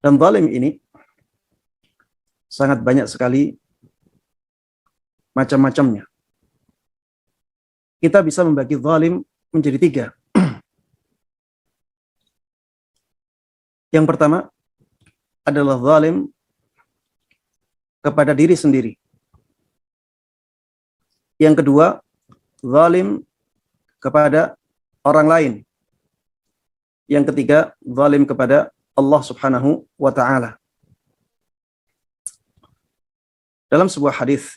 Dan zalim ini sangat banyak sekali macam-macamnya. Kita bisa membagi zalim menjadi 3. Yang pertama adalah zalim kepada diri sendiri. Yang kedua, zalim kepada orang lain. Yang ketiga, zalim kepada Allah Subhanahu wa ta'ala. Dalam sebuah hadis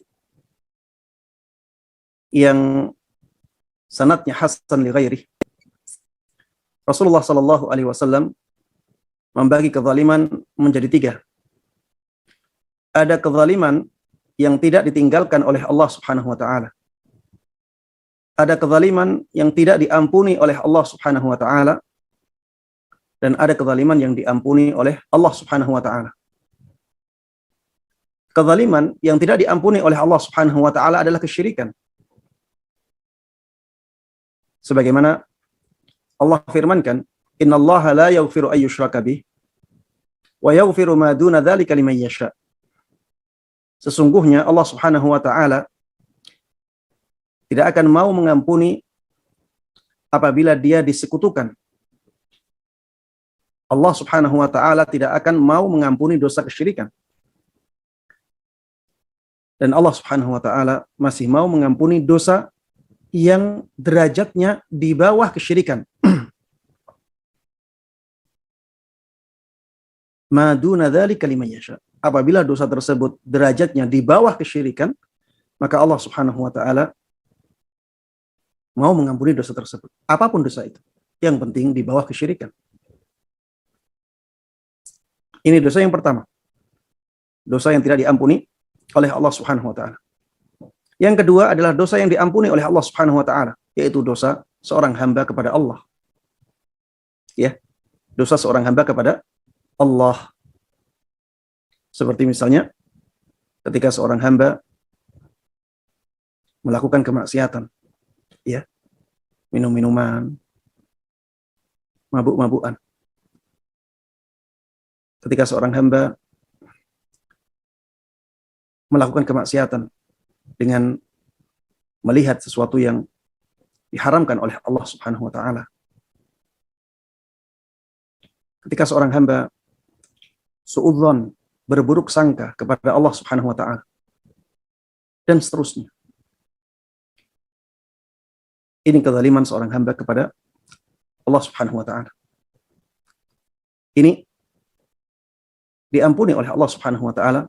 yang sanadnya hasan li ghairi, Rasulullah sallallahu alaihi wasallam membagi kezaliman menjadi 3. Ada kezaliman yang tidak ditinggalkan oleh Allah Subhanahu wa ta'ala. Ada kezaliman yang tidak diampuni oleh Allah Subhanahu wa ta'ala. Dan ada kezaliman yang diampuni oleh Allah Subhanahu wa ta'ala. Kezaliman yang tidak diampuni oleh Allah Subhanahu wa ta'ala adalah kesyirikan. Sebagaimana Allah firmankan, "Innallaha la yaghfiru an yushraka bih wa yaghfiru ma duna dzalika liman yasha." Sesungguhnya Allah Subhanahu wa ta'ala tidak akan mau mengampuni apabila dia disekutukan. Allah Subhanahu wa ta'ala tidak akan mau mengampuni dosa kesyirikan. Dan Allah Subhanahu wa ta'ala masih mau mengampuni dosa yang derajatnya di bawah kesyirikan. Ma duna dzalika liman yasha. Apabila dosa tersebut derajatnya di bawah kesyirikan, maka Allah Subhanahu wa ta'ala mau mengampuni dosa tersebut. Apapun dosa itu. Yang penting di bawah kesyirikan. Ini dosa yang pertama. Dosa yang tidak diampuni oleh Allah Subhanahu wa ta'ala. Yang kedua adalah dosa yang diampuni oleh Allah Subhanahu wa ta'ala, yaitu dosa seorang hamba kepada Allah. Ya, dosa seorang hamba kepada Allah. Seperti misalnya ketika seorang hamba melakukan kemaksiatan, ya, minum-minuman, mabuk-mabukan. Ketika seorang hamba melakukan kemaksiatan dengan melihat sesuatu yang diharamkan oleh Allah Subhanahu wa ta'ala. Ketika seorang hamba suudzon, berburuk sangka kepada Allah Subhanahu wa ta'ala, dan seterusnya. Ini kezaliman seorang hamba kepada Allah Subhanahu wa ta'ala. Ini diampuni oleh Allah Subhanahu wa ta'ala,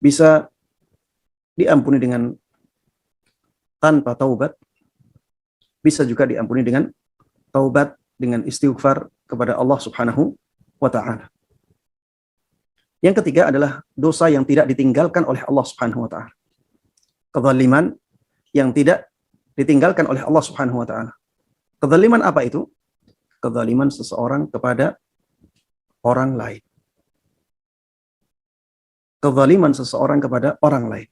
bisa diampuni dengan tanpa taubat, bisa juga diampuni dengan taubat, dengan istighfar kepada Allah Subhanahu wa ta'ala. Yang ketiga adalah dosa yang tidak ditinggalkan oleh Allah Subhanahu wa ta'ala. Kezaliman yang tidak ditinggalkan oleh Allah Subhanahu wa ta'ala. Kezaliman apa itu? Kezaliman seseorang kepada orang lain. Kezaliman seseorang kepada orang lain.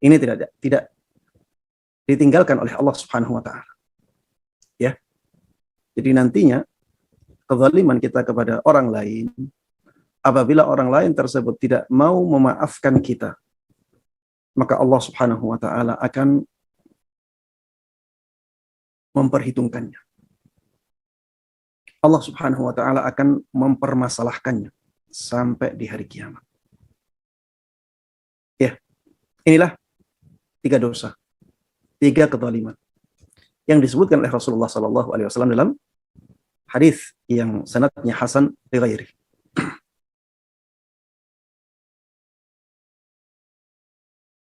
Ini tidak ditinggalkan oleh Allah Subhanahu wa ta'ala. Ya. Jadi nantinya kezaliman kita kepada orang lain, apabila orang lain tersebut tidak mau memaafkan kita, maka Allah Subhanahu wa ta'ala akan memperhitungkannya. Allah Subhanahu wa ta'ala akan mempermasalahkannya sampai di hari kiamat. Ya, inilah 3 dosa, 3 kezaliman yang disebutkan oleh Rasulullah sallallahu alaihi wasallam dalam hadis yang sanadnya hasan li ghairi.